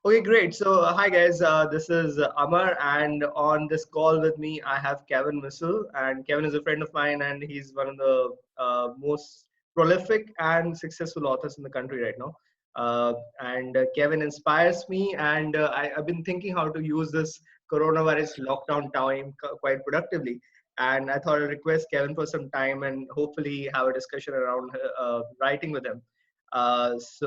Okay, great. So, hi guys, this is Amar, and on this call with me, I have Kevin Missal, and Kevin is a friend of mine, and he's one of the most prolific and successful authors in the country right now. And Kevin inspires me, and I've been thinking how to use this coronavirus lockdown time quite productively. And I thought I'd request Kevin for some time and hopefully have a discussion around writing with him. That's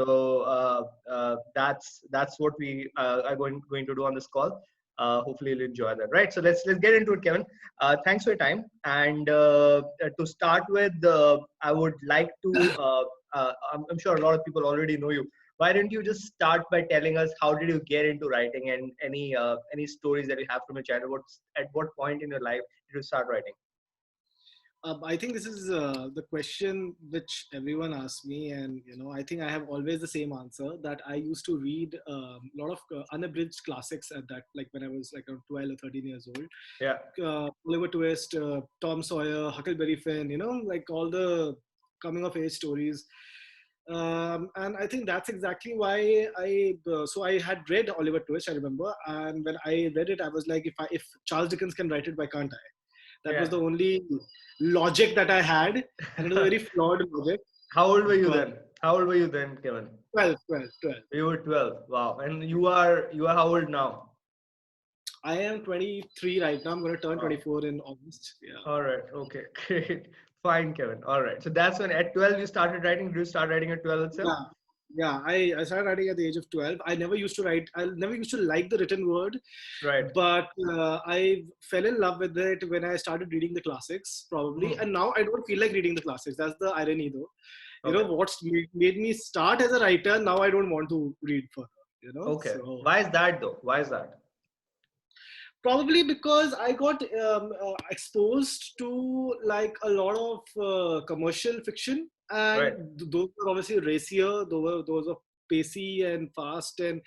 what we are going to do on this call. Hopefully you'll enjoy that. Right. So let's get into it, Kevin. Thanks for your time. And to start with, I would like to. I'm sure a lot of people already know you. Why don't you just start by telling us how did you get into writing and any stories that you have from your childhood? At what point in your life did you start writing? I think this is the question which everyone asks me, and I think I have always the same answer that I used to read a lot of unabridged classics at that, like when I was like around 12 or 13 years old. Yeah. Oliver Twist, Tom Sawyer, Huckleberry Finn, like all the coming of age stories. And I think that's exactly why so I had read Oliver Twist, I remember, and when I read it, I was like, if Charles Dickens can write it, why can't I? That was Yeah. the only logic that I had, and it was a very flawed logic. How old were you But then? How old were you then, Kevin? 12, 12, 12. You were 12. Wow. And you are how old now? I am 23 right now. I'm going to turn Wow. 24 in August. Yeah. All right. Okay. Great. Fine, Kevin. All right. So that's when at 12 you started writing. Did you start writing at 12 itself? Yeah. Yeah, I started writing at the age of 12. I never used to write. I never used to like the written word, Right. but I fell in love with it when I started reading the classics, probably. Hmm. And now I don't feel like reading the classics. That's the irony, though. Okay. What's made me start as a writer, now I don't want to read further, Okay. so Why is that though? Why is that? probably because I got exposed to like a lot of commercial fiction, and Right. those were obviously racier, those were pacey and fast, and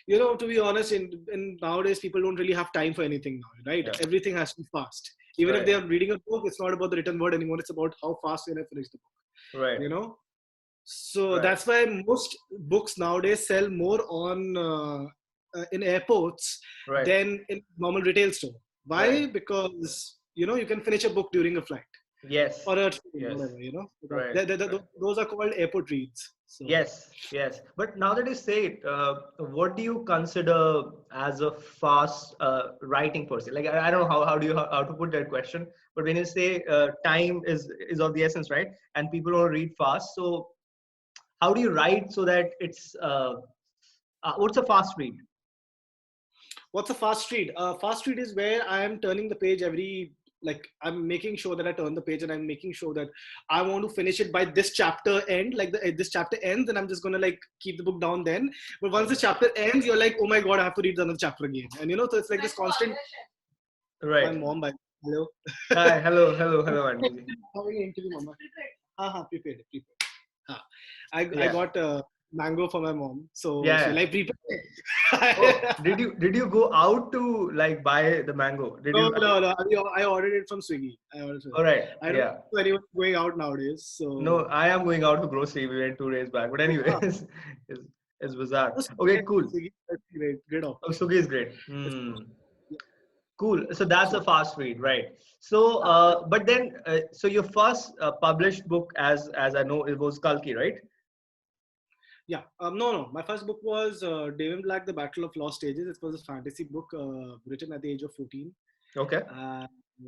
to be honest, in nowadays people don't really have time for anything now, right? Yeah. Everything has to be fast. Even if Right. they are reading a book, it's not about the written word anymore, it's about how fast they finish the book, Right. you know so Right. that's why most books nowadays sell more on in airports Right. than in normal retail store. Right. Why? Because you can finish a book during a flight Yes. or a train, Yes. whatever. Right. Right. Those are called airport reads. So Yes, yes. But now that you say it, what do you consider as a fast writing person? Like I don't know how to put that question, but when you say time is of the essence, right? And people don't read fast, so how do you write so that it's what's a fast read? what's a fast read? Fast read is where I am turning the page like I'm making sure that I turn the page, and I'm making sure that I want to finish it by this chapter end. Like this chapter ends, and I'm just gonna like keep the book down then. But once the Okay. chapter ends, you're like, oh my god, I have to read another chapter again. And so it's like this constant. My Right. mom, by hello. Hi. Hello. Hello. Hello, Auntie. Having an interview, mama. Prepared, prepared. Ha. I Yeah. got mango for my mom, so Yeah. she Yeah. like prepared. Oh, did you go out to like buy the mango? Did No, you? no, no. I ordered it from Swiggy. All right. I don't Yeah. know anyone going out nowadays. No, So, I am going out for grocery. We went 2 days back. But ah, anyways, it's bizarre. that's Okay, great. cool. Swiggy, that's great. Great Oh, option. Sugi is great. It's, Hmm. yeah, Cool. So that's a so, fast read, right? So, but then, so your first published book, as I know, it was Kalki, right? yeah. No, no. My first book was David Black, The Battle of Lost Ages. It was a fantasy book written at the age of 14. Okay.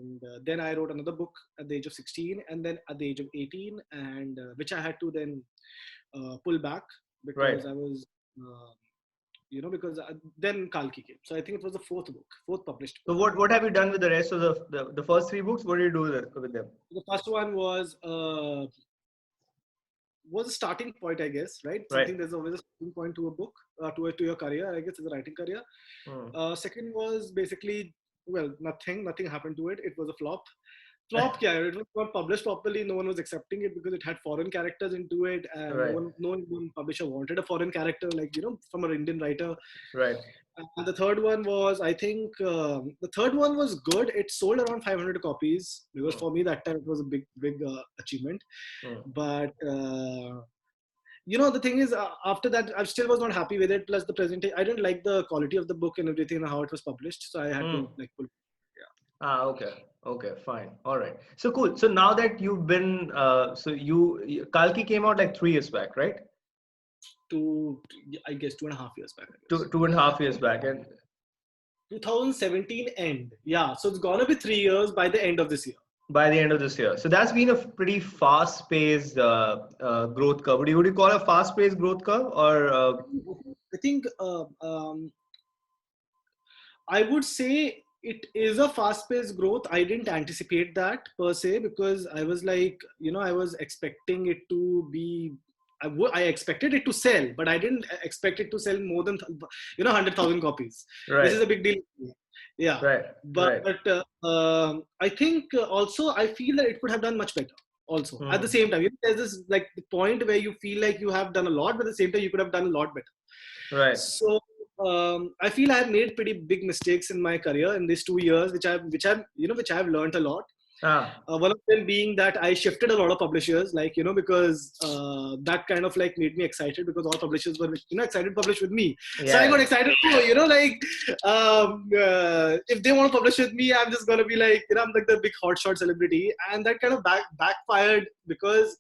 And then I wrote another book at the age of 16, and then at the age of 18, and which I had to then pull back Right. because I was, because then Kalki came. So I think it was the fourth published So book. what have you done with the rest of the first three books? What did you do with them? The first one was a starting point, I guess, right? Right. Something there's always a starting point to a book, to your career, I guess, as a writing career. Hmm. Second was basically, well, nothing happened to it. It was a flop. Flop, yeah, it was not published properly. No one was accepting it because it had foreign characters into it, and Right. no one publisher wanted a foreign character, like from an Indian writer. Right. And the third one was, I think, the third one was good. It sold around 500 copies because Hmm. for me that time it was a big achievement. Hmm. But The thing is, after that, I still was not happy with it. Plus the presentation, I didn't like the quality of the book and everything and how it was published. So I had Hmm. to like pull. Ah, okay. Okay, fine. All right. So cool. So now that you've been, Kalki came out like 3 years back, right? To, I guess, 2.5 years back. I Two, guess two and a half years back. And 2017 end. Yeah, so it's gonna be 3 years by the end of this year. by the end of this year. So that's been a pretty fast-paced growth curve. Would you call it a fast-paced growth curve or I think I would say it is a fast-paced growth. I didn't anticipate that per se because I was like, I was expecting it to be. I expected it to sell, but I didn't expect it to sell more than 100,000 copies, which is right, a big deal. Yeah, right, but right? I think also I feel that it could have done much better. Also, at the Hmm. same time, there's this like the point where you feel like you have done a lot, but at the same time you could have done a lot better. Right. So I feel I have made pretty big mistakes in my career in these 2 years, which I've learned a lot. Ah, One of them being that I shifted a lot of publishers, like because that kind of like made me excited because all publishers were excited to publish with me. So I got yeah, excited too, if they want to publish with me, I'm just gonna be like I'm like the big hotshot celebrity, and that kind of backfired because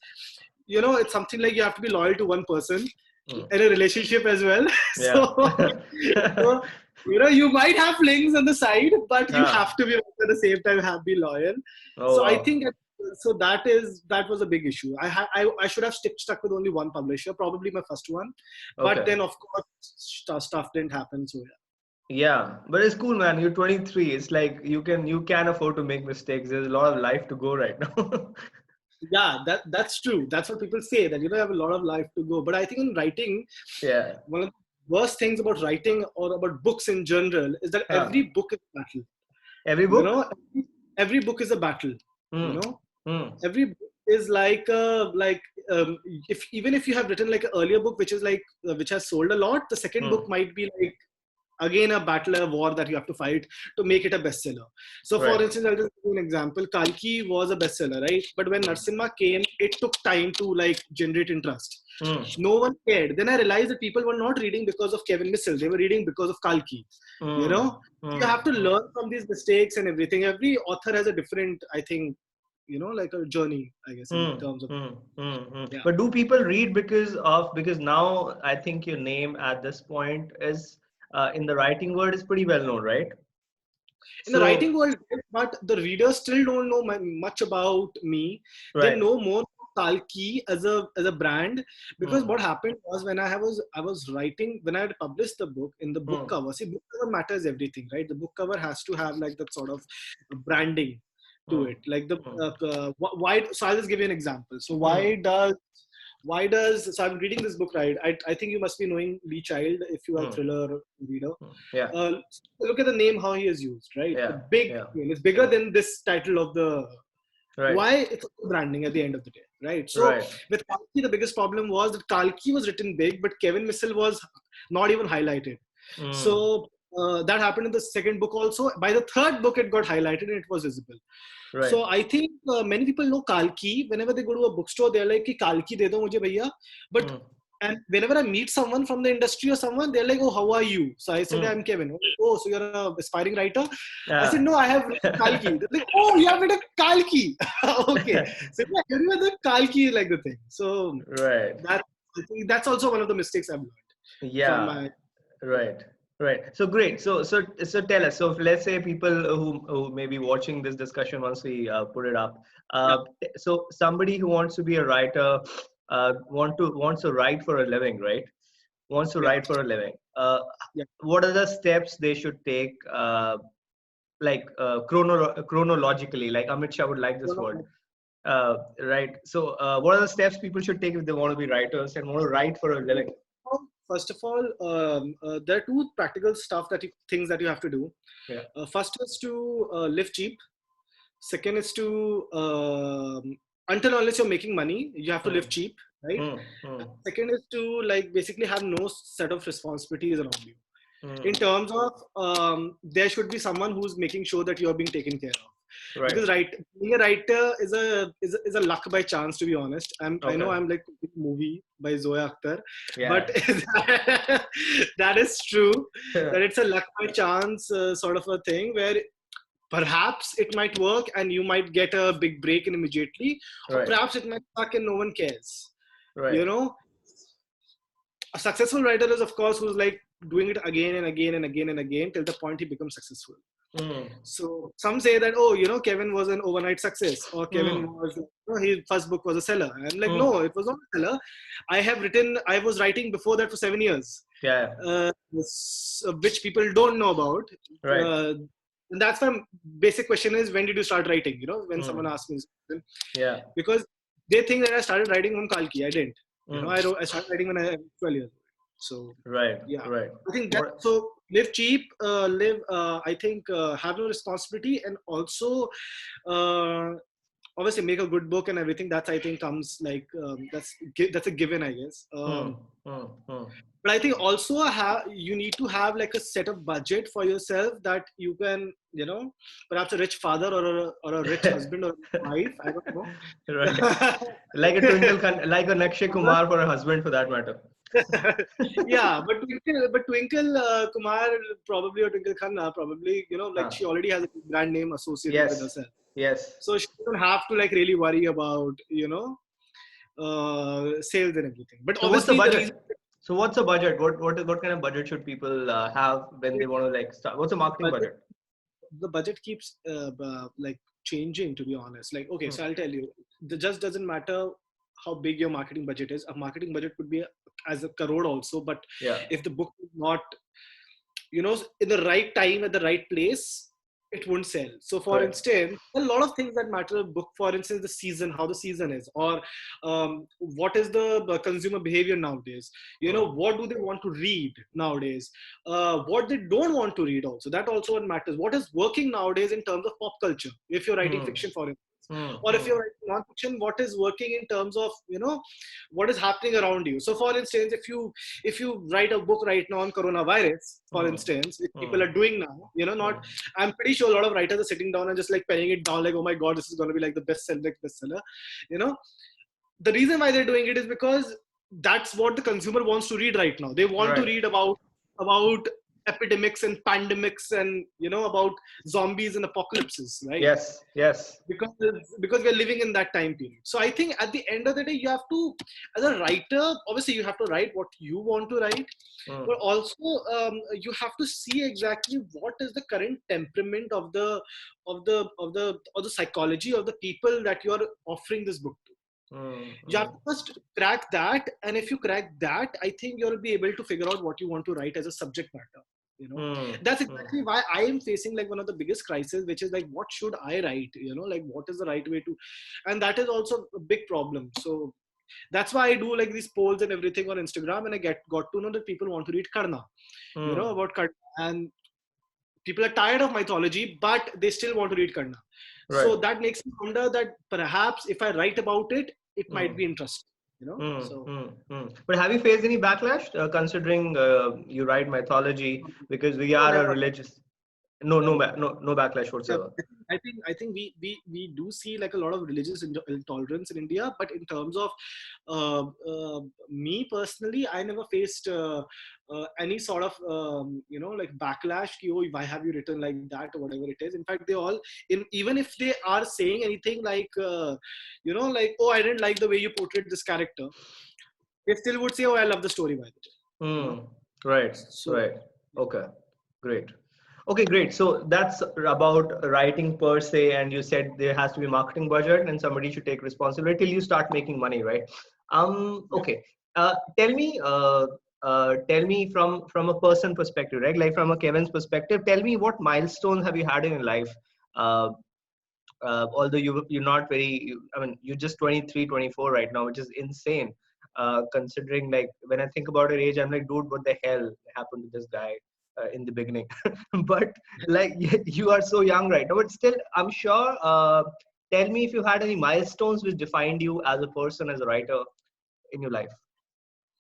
it's something like you have to be loyal to one person yeah. in a relationship as well. Yeah. So you might have flings on the side, but you have Ah, to be at the same time be loyal. oh So I wow. think so that was a big issue. I should have stuck with only one publisher, probably my first one, but Okay. then of course stuff didn't happen. So Yeah, but it's cool, man. You're 23. It's like you can afford to make mistakes. There's a lot of life to go right now. yeah, that's true. That's what people say, that you have a lot of life to go. But I think in writing, Yeah. one of the worst things about writing or about books in general is that Huh. every book is a battle. Every You know, book? every book is a battle. You Hmm. know, Hmm. every book is like if even if you have written like an earlier book which is like which has sold a lot, the second book Hmm. might be like again a battle, a war that you have to fight to make it a bestseller. So for Right. instance, I'll just give you an example. Kalki was a bestseller, right? But when Hmm. Narsimha came, it took time to like generate interest. Hmm. No one cared. Then I realized that people were not reading because of Kevin Missal, they were reading because of Kalki. you Hmm. know you Hmm. have to Hmm. learn from these mistakes and everything. Every author has a different, I think, like a journey, I guess, in Hmm. terms of. Hmm. Hmm. Hmm. Yeah. But do people read because now I think your name at this point is in the writing world is pretty well known, right? In the writing So world, but the readers still don't know much about me. They right. know more Kalki as a brand, because Hmm. what happened was when I was writing, when I had published the book, in the book Hmm. cover. See, book cover matters everything, right? The book cover has to have like that sort of branding to Hmm. it, like the Hmm. why. So I'll just give you an example. So Hmm. why does so I'm reading this book, right? I think you must be knowing Lee Child if you are a Hmm. thriller reader. Hmm. Yeah. uh, Look at the name, how he is used, right? A Yeah. big Yeah. name. It's bigger than this title of the. Right. Why? It's branding at the end of the day, right? So Right. with Kalki, the biggest problem was that Kalki was written big, but Kevin Missal was not even highlighted. Hmm. So that happened in the second book also. By the third book, it got highlighted and it was visible. Right. So I think many people know Kalki. Whenever they go to a bookstore, they're like, "Ki Kalki de do mujhe bhaiya." But Hmm. and whenever I meet someone from the industry or someone, they're like, "Oh, how are you?" So I said, Hmm. "I'm Kevin." Oh, so you're an aspiring writer? I said, Ah. "No, I have written Kalki." They're like, "Oh, you have written Kalki." Okay, so yeah, everywhere the Kalki is like the thing. So Right. that I think that's also one of the mistakes I've learned from Yeah. my. Yeah, Right. Right. So great. So tell us. So if, let's say people who may be watching this discussion once we put it up. yeah, So somebody who wants to be a writer, wants to write for a living, right? Wants to yeah, write for a living. yeah. What are the steps they should take? Like chronologically, like Amit Shah would like this word. Right. So what are the steps people should take if they want to be writers and want to write for a living? First of all, there are two practical things that you have to do. Yeah. First is to live cheap. Second is to until unless you're making money, you have to Hmm. live cheap, right? Hmm. Hmm. Second is to like basically have no set of responsibilities around you. In Hmm. terms of there should be someone who's making sure that you're being taken care of. Right. because being a writer is a luck by chance, to be honest. I know Okay. I'm like a movie by Zoya Akhtar, but Yeah. that is true, Yeah. that it's a luck by chance sort of a thing where perhaps it might work and you might get a big break in immediately, or Right. perhaps it might suck and no one cares. Right. You know, a successful writer is, of course, who's like doing it again and again and again and again till the point he becomes successful. Mm. So some say that, oh, Kevin was an overnight success, or Kevin Mm. was, his first book was a seller. I'm like, Mm. no, it was not a seller. I was writing before that for 7 years, Yeah. which people don't know about. Right. Uh, and that's my basic question is, when did you start writing? When someone Mm. asks me this, Yeah. because they think that I started writing from Kalki. I didn't. Mm. I started writing when I was 12 years old. So Right. yeah, Right. I think that, What? so live cheap, live, I think, have no responsibility, and also uh, obviously make a good book and everything. That's, I think, comes like, that's a given, I guess. Mm. Mm. Mm. But I think also you need to have like a set of budget for yourself, that you can, perhaps a rich father, or a rich husband or wife, I don't know. Right. Like a like a Nakshay Kumar for a husband, for that matter. Yeah, but Twinkle Kumar probably, or Twinkle Khanna probably, like Ah. she already has a brand name associated with Yes. herself, Yes. so she don't have to like really worry about sales and everything. But So what's the obviously the reason, budget? So what's the budget? What kind of budget should people have when they want to like start? What's the marketing budget budget? the budget keeps like changing, to be honest. Like, okay, Hmm. so I'll tell you, it just doesn't matter how big your marketing budget is. A marketing budget could be as a crore also, but Yeah. if the book is not, in the right time at the right place, it won't sell. So for Right. instance, a lot of things that matter a book, for instance, the season, how the season is, or what is the consumer behavior nowadays, Hmm. what do they want to read nowadays, what they don't want to read also, that also what matters. What is working nowadays in terms of pop culture, if you're writing Hmm. fiction, for instance, Hmm. or if Hmm. you're writing non-fiction, what is working in terms of, what is happening around you. So for instance, if you write a book right now on coronavirus, for Hmm. instance, which Hmm. people are doing now, not, Hmm. I'm pretty sure a lot of writers are sitting down and just like penning it down, like, oh my god, this is going to be like the bestseller. You know, the reason why they're doing it is because that's what the consumer wants to read right now. They want to Right. read about epidemics and pandemics, and about zombies and apocalypses, right? Yes. Yes. because because we're living in that time period. So I think at the end of the day, you have to, as a writer, obviously you have to write what you want to write, Hmm. but also you have to see exactly what is the current temperament of the psychology of the people that you are offering this book to. Hmm. You have Hmm. to first crack that, and if you crack that, I think you'll be able to figure out what you want to write as a subject matter. Hmm. That's Hmm. exactly why I am facing like one of the biggest crises, which is like, what should I write? Like, what is the right way to, and that is also a big problem. So that's why I do like these polls and everything on Instagram, and I got to know that people want to read Karna, Hmm. about Karna, and people are tired of mythology, but they still want to read Karna. Right. So that makes me wonder that perhaps if I write about it, it might Hmm. be interesting. Hmm. So Hmm. Hmm. But have you faced any backlash, considering you write mythology, because we no, are a never, religious? No. No. never. No backlash Yeah, whatsoever. I think we do see like a lot of religious intolerance in India, but in terms of me personally, I never faced any sort of like backlash. Ki, oh, why have you written like that, or whatever it is. In fact, they all, even if they are saying anything like like, oh, I didn't like the way you portrayed this character, they still would say, oh, I love the story, by the way. Hmm. Right. So Right. Okay. Great. Okay, great. So that's about writing per se, and you said there has to be marketing budget and somebody should take responsibility till you start making money, right? yeah. Okay. Tell me from a person perspective, right? Like from a Kevin's perspective, tell me what milestones have you had in your life? Uh, although you're not I mean, you're just 23, 24 right now, which is insane. Considering like when I think about your age, I'm like, dude, what the hell happened to this guy in the beginning? But like you are so young right now, but still, I'm sure. Tell me if you had any milestones which defined you as a person, as a writer in your life.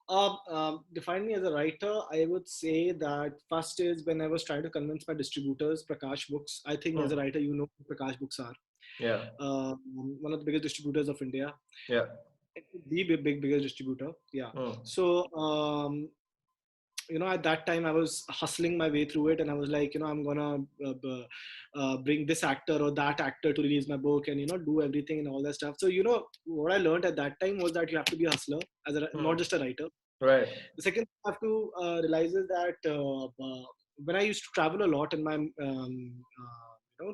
Define me as a writer. I would say that first is when I was trying to convince my distributors, Prakash Books. I think as a Hmm. writer, you know who Prakash Books are. Yeah. Um, One of the biggest distributors of India. Yeah. The biggest distributor. Yeah. Hmm. So at that time I was hustling my way through it, and I was like, I'm gonna bring this actor or that actor to release my book, and do everything and all that stuff. So what I learned at that time was that you have to be a hustler Hmm. not just a writer. Right. The second thing I have to realize is that when I used to travel a lot in my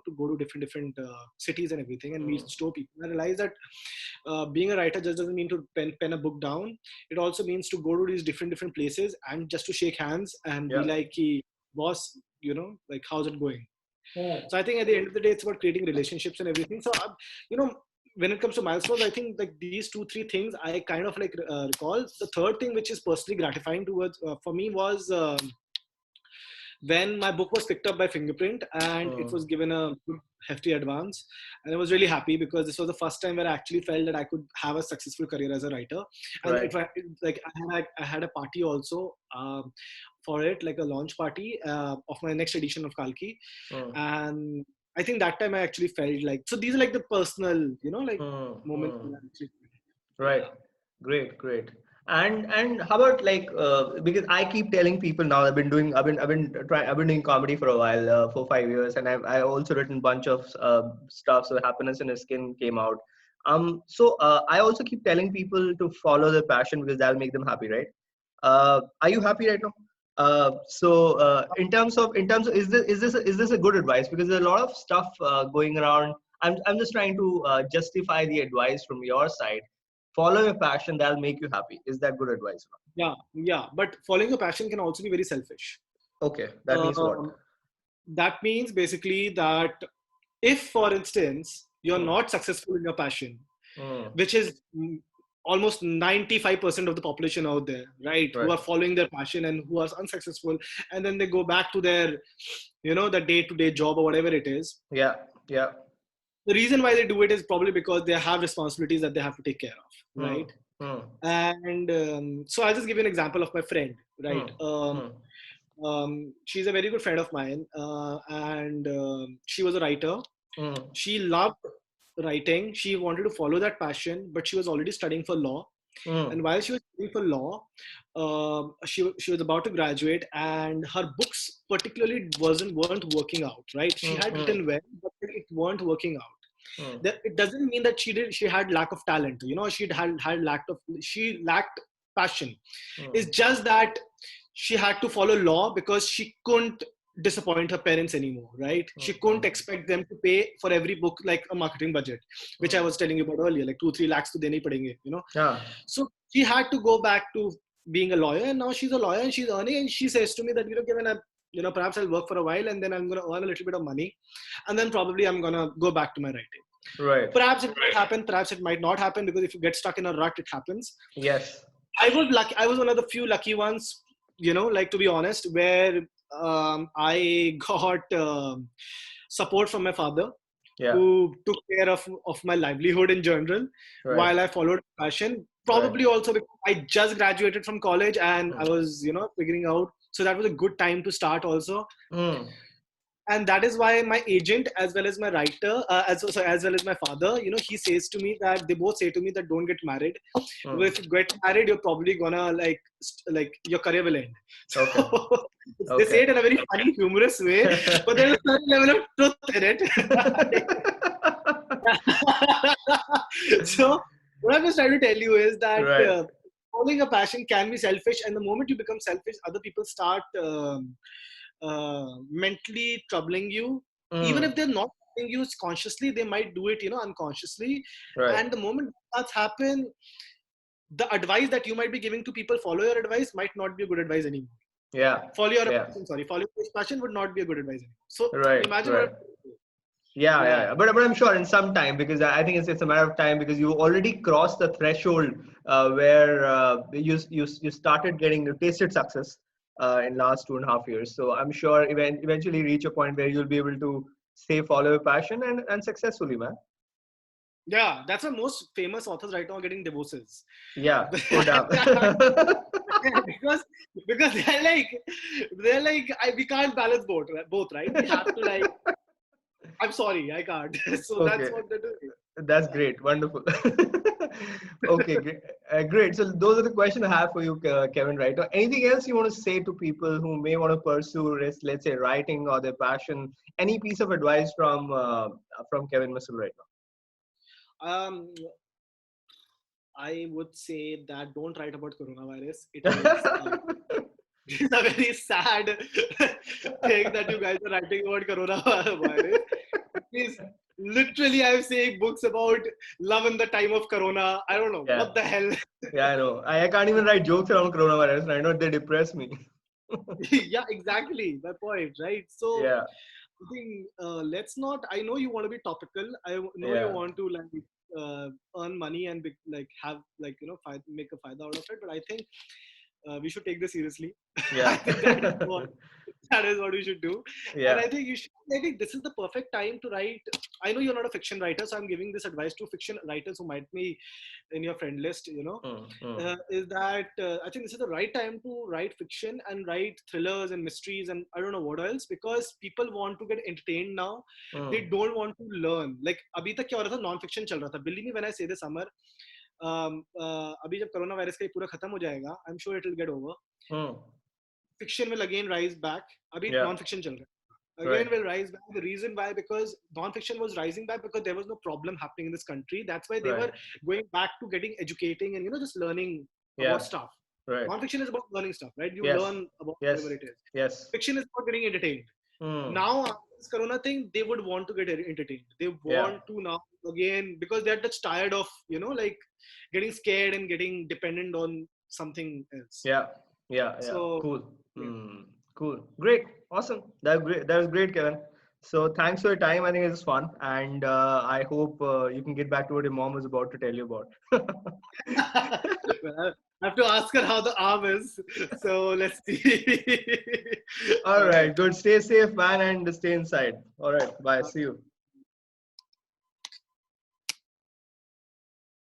to go to different cities and everything and Hmm. meet store people, I realized that being a writer just doesn't mean to pen a book down. It also means to go to these different places and just to shake hands and be Yeah. like, "Hey, boss, like how's it going?" Hmm. So I think at the end of the day, it's about creating relationships and everything. So you know, when it comes to milestones, I think like these two three things I kind of like recall. The third thing, which is personally gratifying towards for me, was when my book was picked up by Fingerprint and it Hmm. was given a good hefty advance, and I was really happy because this was the first time where I actually felt that I could have a successful career as a writer. And Right. like I had a party also for it, like a launch party of my next edition of Kalki. Hmm. And I think that time I actually felt like, so these are like the personal like Hmm. moments Hmm. when I actually, Right. yeah. Great, great. And how about like because I keep telling people now I've been doing comedy for a while for 5 years, and I also written bunch of stuff. So Happiness in His Skin came out. I also keep telling people to follow their passion because that'll make them happy, right? Are you happy right now? In terms of is this a good advice? Because there's a lot of stuff going around. I'm just trying to justify the advice from your side. Follow your passion, that'll make you happy. Is that good advice? Yeah, but following your passion can also be very selfish. Okay, that means what? um, that means basically that if, for instance, you're Hmm. not successful in your passion, Hmm. which is almost 95% of the population out there, right, who Right. are following their passion and who are unsuccessful, and then they go back to their, the day-to-day job or whatever it is. Yeah. Yeah. The reason why they do it is probably because they have responsibilities that they have to take care of, Hmm. right? Hmm. And so I'll just give you an example of my friend, Hmm. right? Hmm. She's a very good friend of mine, and she was a writer. Hmm. She loved writing. She wanted to follow that passion, but she was already studying for law. Hmm. And while she was studying for law, she was about to graduate, and her books particularly weren't working out. Right? She Hmm. had Hmm. written well, but it weren't working out. Hmm. That it doesn't mean that she had lack of talent. She lacked passion. Hmm. It's just that she had to follow law because she couldn't disappoint her parents anymore, right? She Hmm. couldn't expect them to pay for every book like a marketing budget, which I Hmm. was telling you about earlier, like 2-3 lakhs to dene padenge. Yeah. So she had to go back to being a lawyer, and now she's a lawyer and she's earning. And she says to me that Kevin, perhaps I'll work for a while and then I'm going to earn a little bit of money, and then probably I'm going to go back to my writing. Right. Perhaps it might happen, perhaps it might not happen, because if you get stuck in a rut, it happens. Yes. I was one of the few lucky ones, like, to be honest, where I got support from my father, Yeah. who took care of my livelihood in general Right. while I followed passion. Right. Probably also because I just graduated from college and I Hmm. was, figuring out. So that was a good time to start also. Hmm. And that is why my agent, as well as my writer, as well as my father, he says to me that they both say to me that don't get married. Hmm. Because if you get married, you're probably gonna like your career will end. Okay. So they say Okay. it in a very funny, humorous way, but there's a certain level of truth in it. So what I'm just trying to tell you is that Right. following a passion can be selfish, and the moment you become selfish, other people start mentally troubling you. Even if Hmm. they're not troubling you consciously, they might do it, unconsciously. Right. And the moment that's happen, the advice that you might be giving to people, follow your advice, might not be a good advice anymore. Yeah. Follow your Yeah. passion, sorry, follow your passion would not be a good advice anymore. So Right. imagine what. Right. Yeah, yeah, Yeah. yeah. But I'm sure in some time, because I think it's a matter of time, because you already crossed the threshold where you started getting, you tasted success in last 2.5 years. So I'm sure eventually reach a point where you'll be able to say follow your passion and successfully, man. Yeah, that's why most famous authors right now are getting divorces. Yeah. Oh damn. because because they're like we can't balance both, right? We have to like, I'm sorry, I can't. So that's Okay. what they're doing. That's great. Wonderful. Okay, great. Great. So those are the questions I have for you, Kevin. Right? Or anything else you want to say to people who may want to pursue, let's say, writing or their passion? Any piece of advice from Kevin Missal right Um, I would say that don't write about coronavirus. now? It is a very sad thing that you guys are writing about coronavirus. Please, literally, I'm saying books about love in the time of corona. I don't know Yeah. what the hell. Yeah, I know. I can't even write jokes around coronavirus. I know they depress me. Yeah, exactly. My point, right? So Yeah. I think let's not. I know you want to be topical. Know you Yeah. want to like earn money and like have like make a fight out of it. But I think we should take this seriously. I Yeah. think that is what we should do. And Yeah. I think you should. I think this is the perfect time to write. I know you're not a fiction writer, so I'm giving this advice to fiction writers who might be in your friend list. Is that I think this is the right time to write fiction and write thrillers and mysteries and I don't know what else, because people want to get entertained now. They Mm. don't want to learn. Like अभी तक क्या हो रहा था, non fiction चल रहा था. Believe me when I say this, Amar. अभी जब कोरोना वायरस का ये पूरा खत्म हो जाएगा, I am sure it will get over. Mm. Fiction will again rise back. अभी Yeah. नॉन फिक्शन चल रहा है. Right. Again will rise back. The reason why, because non-fiction was rising back because there was no problem happening in this country. That's why they were Right. going back to getting educating and just learning about Yeah. stuff. Right. Non-fiction is about learning stuff, right? You Yes. learn about Yes. whatever it is. Yes. Fiction is about getting entertained. Mm. Now after this corona thing, they would want to get entertained. They Yeah. want to now again, because they're just tired of like getting scared and getting dependent on something else. Yeah. Yeah. Yeah. So Cool. yeah. Mm. Cool. Great. Awesome. That great. That was great, Kevin. So thanks for your time. I think it was fun, and I hope you can get back to what your mom was about to tell you about. Well, I have to ask her how the arm is. So let's see. All All right. right. Good. Stay safe, man, and stay inside. All right. Bye. See you.